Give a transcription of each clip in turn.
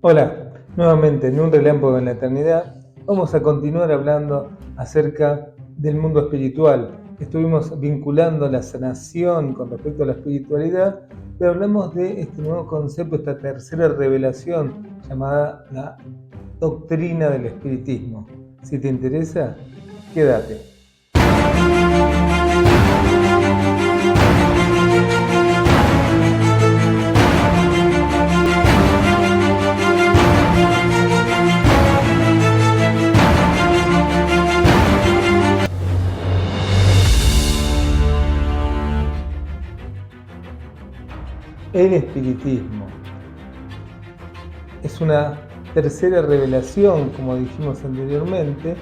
Hola, nuevamente en un relámpago en la eternidad vamos a continuar hablando acerca del mundo espiritual. Estuvimos vinculando la sanación con respecto a la espiritualidad, pero hablamos de este nuevo concepto, esta tercera revelación llamada la doctrina del espiritismo. Si te interesa, quédate. El espiritismo es una tercera revelación, como dijimos anteriormente,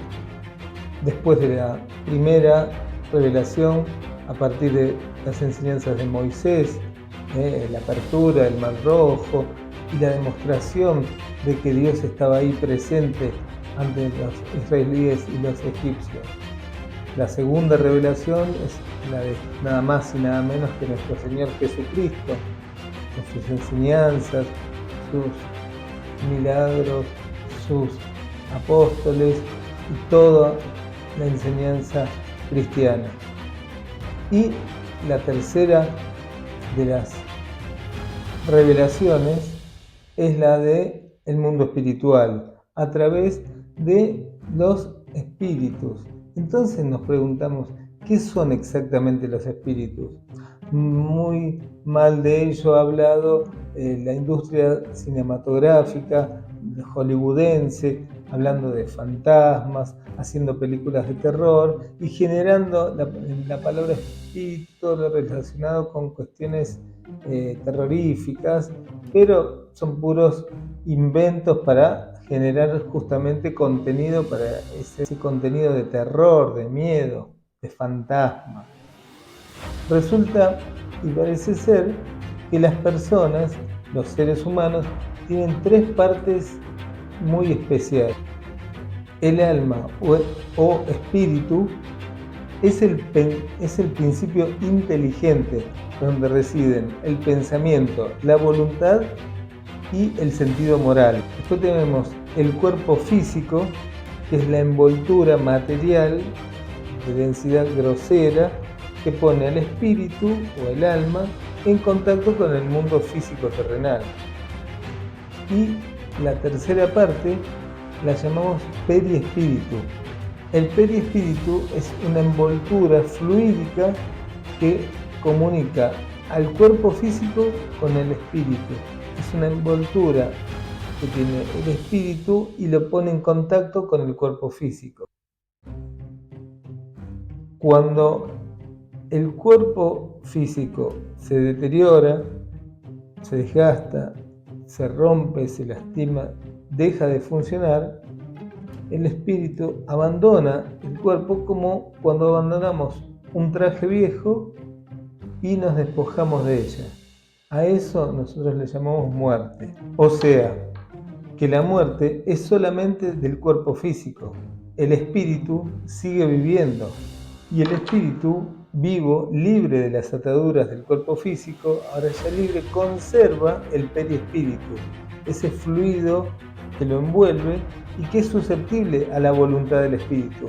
después de la primera revelación a partir de las enseñanzas de Moisés, la apertura del Mar Rojo y la demostración de que Dios estaba ahí presente ante los israelíes y los egipcios. La segunda revelación es la de nada más y nada menos que nuestro Señor Jesucristo, con sus enseñanzas, sus milagros, sus apóstoles y toda la enseñanza cristiana. Y la tercera de las revelaciones es la de el mundo espiritual a través de los espíritus. Entonces nos preguntamos, ¿qué son exactamente los espíritus? Muy mal de ello ha hablado la industria cinematográfica hollywoodense, hablando de fantasmas, haciendo películas de terror y generando la palabra espíritu, todo lo relacionado con cuestiones terroríficas, pero son puros inventos para generar justamente contenido, para ese contenido de terror, de miedo, de fantasma. Resulta y parece ser que las personas, los seres humanos, tienen tres partes muy especiales. El alma o espíritu es el principio inteligente donde residen el pensamiento, la voluntad y el sentido moral. Después tenemos el cuerpo físico, que es la envoltura material de densidad grosera que pone al espíritu o el alma en contacto con el mundo físico terrenal. Y la tercera parte la llamamos periespíritu. El periespíritu es una envoltura fluídica que comunica al cuerpo físico con el espíritu. Es una envoltura que tiene el espíritu y lo pone en contacto con el cuerpo físico. Cuando el cuerpo físico se deteriora, se desgasta, se rompe, se lastima, deja de funcionar, el espíritu abandona el cuerpo como cuando abandonamos un traje viejo y nos despojamos de ella. A eso nosotros le llamamos muerte. O sea, que la muerte es solamente del cuerpo físico. El espíritu sigue viviendo y el espíritu vivo, libre de las ataduras del cuerpo físico, ahora ya libre, conserva el periespíritu, ese fluido que lo envuelve y que es susceptible a la voluntad del espíritu,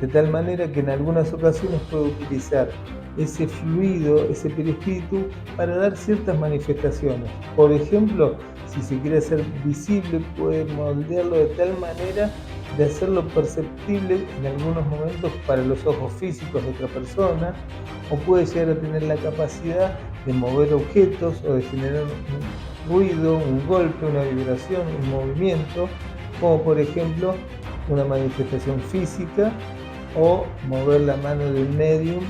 de tal manera que en algunas ocasiones puede utilizar ese fluido, ese perispíritu, para dar ciertas manifestaciones. Por ejemplo, si se quiere hacer visible, puede moldearlo de tal manera de hacerlo perceptible en algunos momentos para los ojos físicos de otra persona, o puede llegar a tener la capacidad de mover objetos o de generar un ruido, un golpe, una vibración, un movimiento, como por ejemplo una manifestación física o mover la mano de un medium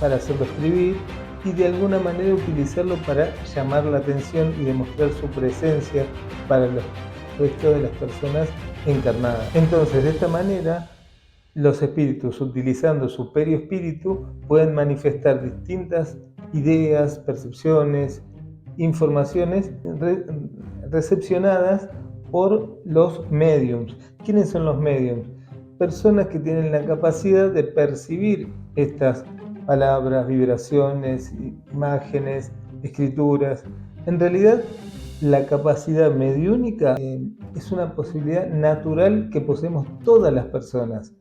para hacerlo escribir y de alguna manera utilizarlo para llamar la atención y demostrar su presencia para los restos de las personas encarnadas. Entonces, de esta manera, los espíritus, utilizando su periespíritu, pueden manifestar distintas ideas, percepciones, informaciones recepcionadas por los mediums. ¿Quiénes son los mediums? Personas que tienen la capacidad de percibir estas palabras, vibraciones, imágenes, escrituras. En realidad, la capacidad mediúnica es una posibilidad natural que poseemos todas las personas,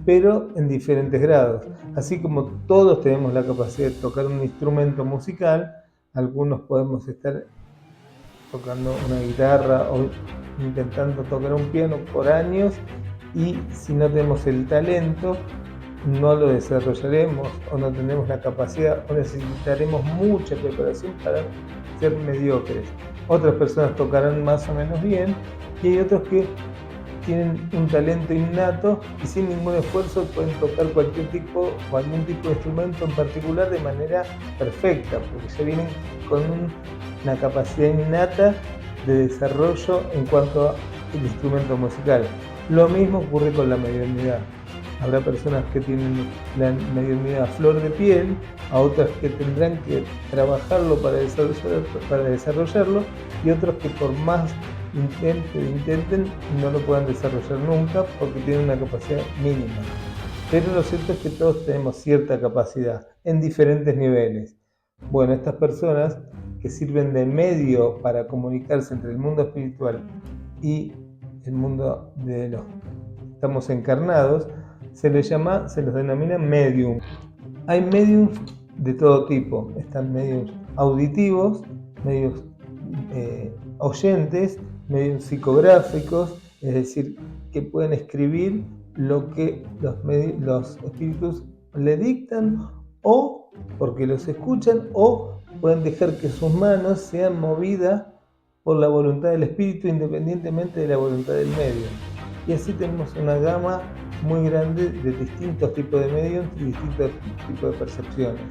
pero en diferentes grados. Así como todos tenemos la capacidad de tocar un instrumento musical, algunos podemos estar tocando una guitarra o intentando tocar un piano por años y si no tenemos el talento, no lo desarrollaremos o no tenemos la capacidad o necesitaremos mucha preparación para ser mediocres. Otras personas tocarán más o menos bien y hay otros que tienen un talento innato y sin ningún esfuerzo pueden tocar cualquier tipo o algún tipo de instrumento en particular de manera perfecta, porque ya vienen con una capacidad innata de desarrollo en cuanto al instrumento musical. Lo mismo ocurre con la mediunidad. Habrá personas que tienen la mediunidad a flor de piel, a otras que tendrán que trabajarlo para desarrollarlo y otros que por más intenten no lo puedan desarrollar nunca porque tienen una capacidad mínima. Pero lo cierto es que todos tenemos cierta capacidad en diferentes niveles. Bueno, estas personas que sirven de medio para comunicarse entre el mundo espiritual y el mundo de los que estamos encarnados, se los denomina medium. Hay mediums de todo tipo, están mediums auditivos, medios oyentes, medios psicográficos, es decir, que pueden escribir lo que los espíritus le dictan o porque los escuchan o pueden dejar que sus manos sean movidas por la voluntad del espíritu independientemente de la voluntad del medium. Y así tenemos una gama muy grande de distintos tipos de medios y distintos tipos de percepciones.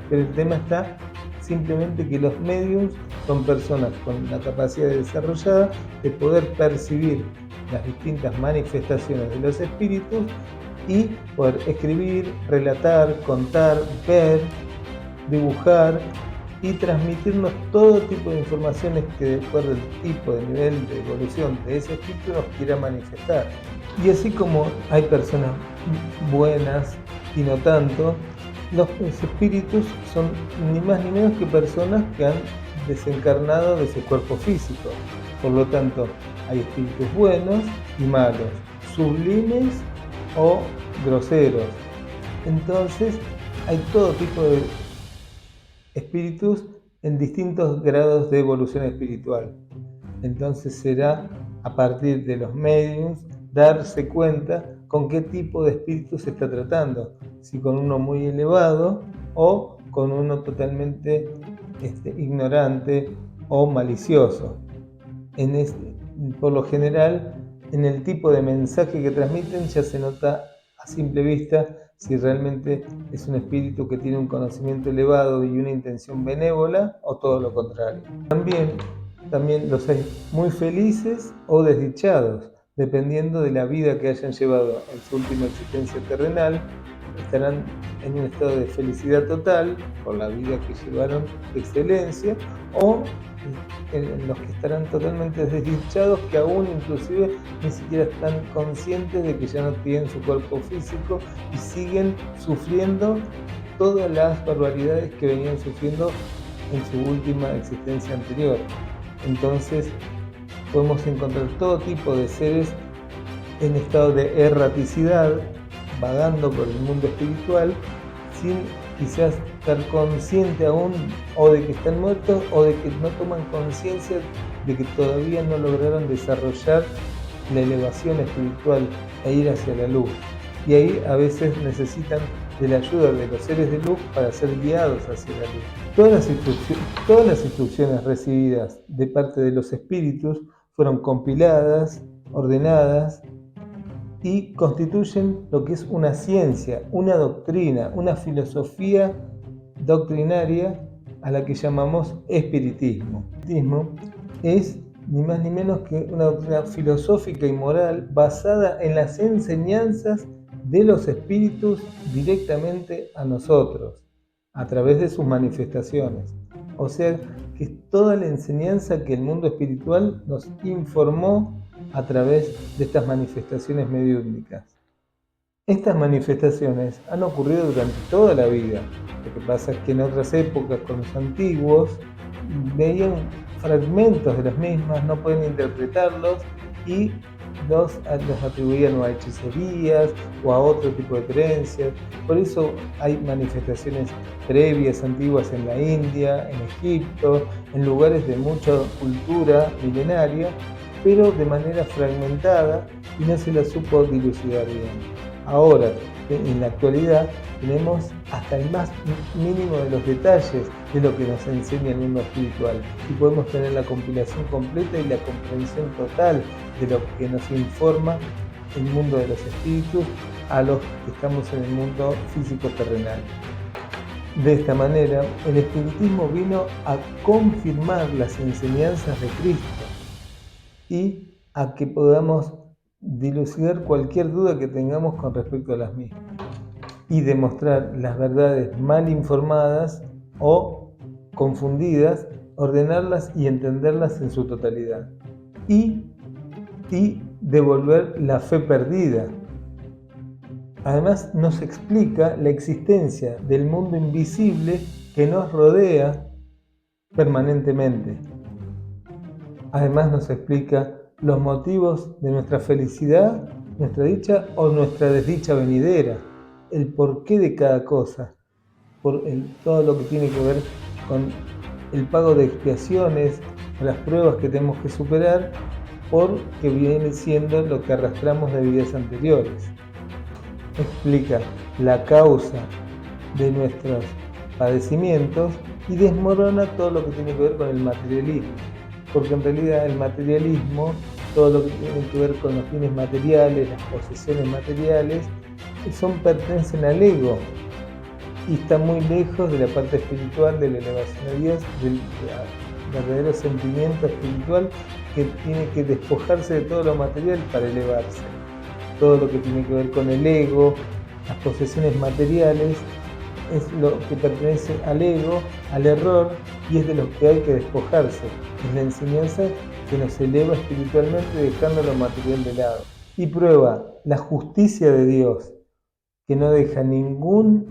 Pero el tema está simplemente que los mediums son personas con la capacidad desarrollada de poder percibir las distintas manifestaciones de los espíritus y poder escribir, relatar, contar, ver, dibujar y transmitirnos todo tipo de informaciones que de acuerdo al tipo de nivel de evolución de ese espíritu nos quiera manifestar. Y así como hay personas buenas y no tanto, los espíritus son ni más ni menos que personas que han desencarnado de su cuerpo físico. Por lo tanto, hay espíritus buenos y malos, sublimes o groseros. Entonces, hay todo tipo de espíritus en distintos grados de evolución espiritual. Entonces será a partir de los mediums darse cuenta con qué tipo de espíritu se está tratando, si con uno muy elevado o con uno totalmente ignorante o malicioso. Por lo general, en el tipo de mensaje que transmiten ya se nota a simple vista si realmente es un espíritu que tiene un conocimiento elevado y una intención benévola o todo lo contrario. También los hay muy felices o desdichados, dependiendo de la vida que hayan llevado en su última existencia terrenal. Estarán en un estado de felicidad total por la vida que llevaron de excelencia o en los que estarán totalmente desdichados, que aún inclusive ni siquiera están conscientes de que ya no tienen su cuerpo físico y siguen sufriendo todas las barbaridades que venían sufriendo en su última existencia anterior. Entonces podemos encontrar todo tipo de seres en estado de erraticidad, vagando por el mundo espiritual, sin quizás estar consciente aún o de que están muertos o de que no toman conciencia de que todavía no lograron desarrollar la elevación espiritual e ir hacia la luz. Y ahí a veces necesitan de la ayuda de los seres de luz para ser guiados hacia la luz. Todas las instrucciones recibidas de parte de los espíritus fueron compiladas, ordenadas y constituyen lo que es una ciencia, una doctrina, una filosofía doctrinaria a la que llamamos espiritismo. El espiritismo es ni más ni menos que una doctrina filosófica y moral basada en las enseñanzas de los espíritus directamente a nosotros, a través de sus manifestaciones. O sea, que es toda la enseñanza que el mundo espiritual nos informó a través de estas manifestaciones mediúmnicas. Estas manifestaciones han ocurrido durante toda la vida. Lo que pasa es que en otras épocas, con los antiguos, veían fragmentos de las mismas, no pueden interpretarlos y los atribuían a hechicerías o a otro tipo de creencias. Por eso hay manifestaciones previas, antiguas en la India, en Egipto, en lugares de mucha cultura milenaria, pero de manera fragmentada y no se la supo dilucidar bien. Ahora, en la actualidad, tenemos hasta el más mínimo de los detalles de lo que nos enseña el mundo espiritual y podemos tener la compilación completa y la comprensión total de lo que nos informa el mundo de los espíritus a los que estamos en el mundo físico terrenal. De esta manera, el espiritismo vino a confirmar las enseñanzas de Cristo y a que podamos dilucidar cualquier duda que tengamos con respecto a las mismas y demostrar las verdades mal informadas o confundidas, ordenarlas y entenderlas en su totalidad y devolver la fe perdida. Además, nos explica la existencia del mundo invisible que nos rodea permanentemente. Además, nos explica los motivos de nuestra felicidad, nuestra dicha o nuestra desdicha venidera, el porqué de cada cosa, todo lo que tiene que ver con el pago de expiaciones o las pruebas que tenemos que superar porque viene siendo lo que arrastramos de vidas anteriores. Explica la causa de nuestros padecimientos y desmorona todo lo que tiene que ver con el materialismo, porque en realidad el materialismo, todo lo que tiene que ver con los bienes materiales, las posesiones materiales, pertenecen al ego y está muy lejos de la parte espiritual, de la elevación a Dios, del verdadero sentimiento espiritual que tiene que despojarse de todo lo material para elevarse. Todo lo que tiene que ver con el ego, las posesiones materiales, es lo que pertenece al ego, al error, y es de lo que hay que despojarse. Es la enseñanza que nos eleva espiritualmente dejando lo material de lado. Y prueba la justicia de Dios, que no deja ningún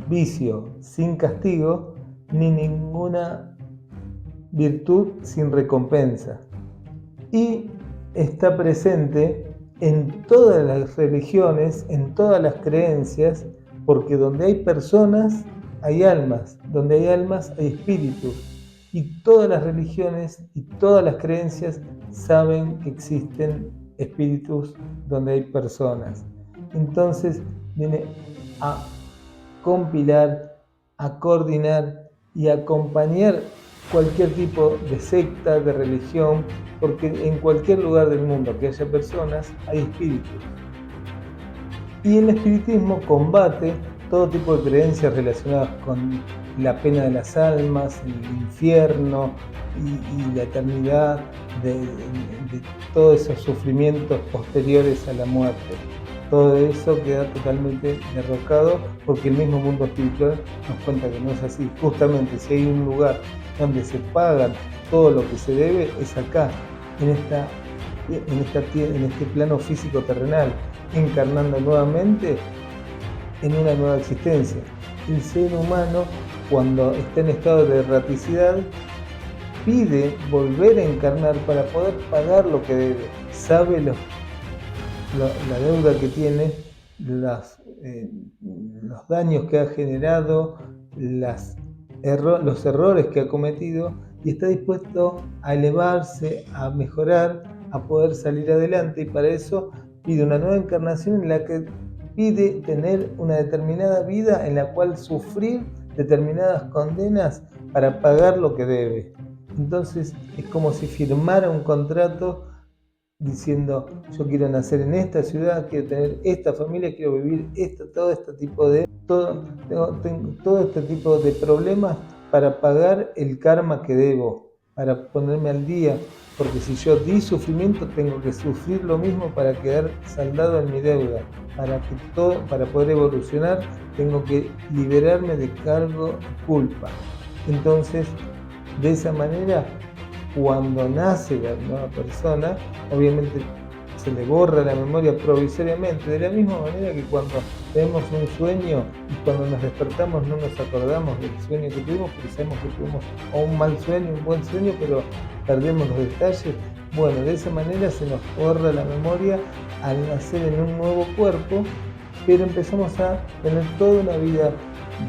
vicio sin castigo, ni ninguna virtud sin recompensa. Y está presente en todas las religiones, en todas las creencias, porque donde hay personas hay almas, donde hay almas hay espíritus, y todas las religiones y todas las creencias saben que existen espíritus donde hay personas. Entonces viene a compilar, a coordinar y a acompañar cualquier tipo de secta, de religión, porque en cualquier lugar del mundo que haya personas, hay espíritus. Y el espiritismo combate todo tipo de creencias relacionadas con la pena de las almas, el infierno y la eternidad de todos esos sufrimientos posteriores a la muerte. Todo eso queda totalmente derrocado porque el mismo mundo espiritual nos cuenta que no es así. Justamente si hay un lugar donde se paga todo lo que se debe, es acá, en este plano físico terrenal, encarnando nuevamente en una nueva existencia. El ser humano, cuando está en estado de erraticidad, pide volver a encarnar para poder pagar lo que debe. Sabe la deuda que tiene, los daños que ha generado, los errores que ha cometido, y está dispuesto a elevarse, a mejorar, a poder salir adelante, y para eso pide una nueva encarnación en la que pide tener una determinada vida en la cual sufrir determinadas condenas para pagar lo que debe. Entonces es como si firmara un contrato diciendo: yo quiero nacer en esta ciudad, quiero tener esta familia, quiero vivir todo este tipo de problemas para pagar el karma que debo, para ponerme al día, porque si yo di sufrimiento tengo que sufrir lo mismo para quedar saldado en mi deuda. Para poder evolucionar tengo que liberarme de cargo y culpa. Entonces, de esa manera, cuando nace la nueva persona, obviamente se le borra la memoria provisoriamente, de la misma manera que cuando tenemos un sueño y cuando nos despertamos no nos acordamos del sueño que tuvimos, porque sabemos que tuvimos o un mal sueño, un buen sueño, pero perdemos los detalles. Bueno, de esa manera se nos borra la memoria al nacer en un nuevo cuerpo, pero empezamos a tener toda una vida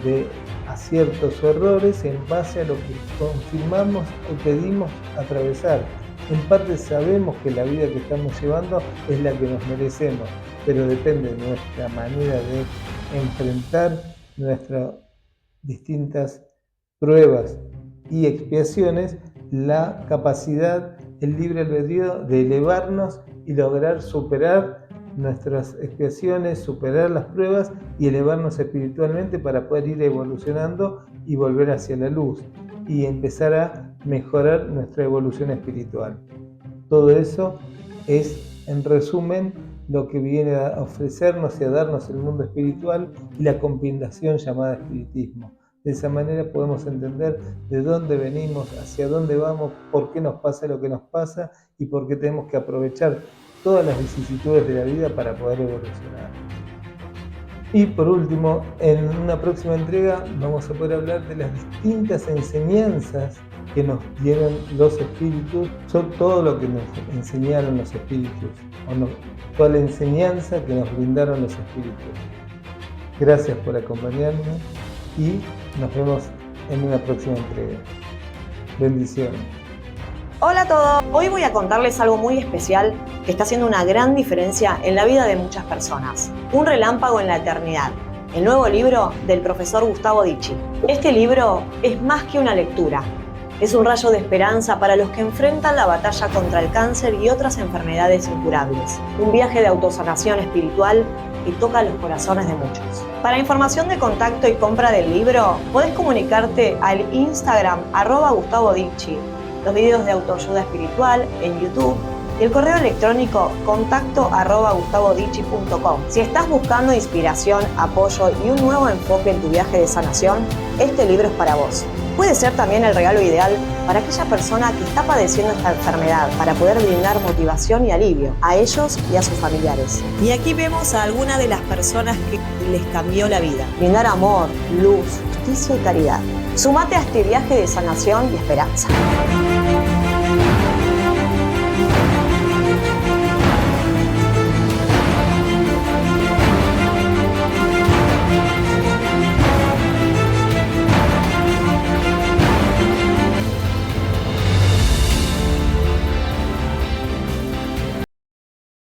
de aciertos o errores en base a lo que confirmamos o pedimos atravesar. En parte sabemos que la vida que estamos llevando es la que nos merecemos, pero depende de nuestra manera de enfrentar nuestras distintas pruebas y expiaciones, la capacidad, el libre albedrío de elevarnos y lograr superar nuestras expiaciones, superar las pruebas y elevarnos espiritualmente para poder ir evolucionando y volver hacia la luz y empezar a mejorar nuestra evolución espiritual. Todo eso es, en resumen, lo que viene a ofrecernos y a darnos el mundo espiritual y la combinación llamada espiritismo. De esa manera podemos entender de dónde venimos, hacia dónde vamos, por qué nos pasa lo que nos pasa y por qué tenemos que aprovechar todas las vicisitudes de la vida para poder evolucionar. Y por último, en una próxima entrega vamos a poder hablar de las distintas enseñanzas que nos dieron los espíritus, todo lo que nos enseñaron los espíritus, toda la enseñanza que nos brindaron los espíritus. Gracias por acompañarme y nos vemos en una próxima entrega. Bendiciones. Hola a todos, hoy voy a contarles algo muy especial que está haciendo una gran diferencia en la vida de muchas personas. Un relámpago en la eternidad, el nuevo libro del profesor Gustavo Dicci. Este libro es más que una lectura, es un rayo de esperanza para los que enfrentan la batalla contra el cáncer y otras enfermedades incurables. Un viaje de autosanación espiritual que toca los corazones de muchos. Para información de contacto y compra del libro, podés comunicarte al Instagram @GustavoDicci, los videos de autoayuda espiritual en YouTube y el correo electrónico contacto@gustavodicci.com. Si estás buscando inspiración, apoyo y un nuevo enfoque en tu viaje de sanación, este libro es para vos. Puede ser también el regalo ideal para aquella persona que está padeciendo esta enfermedad, para poder brindar motivación y alivio a ellos y a sus familiares. Y aquí vemos a algunas de las personas que les cambió la vida. Brindar amor, luz, justicia y caridad. Sumate a este viaje de sanación y esperanza.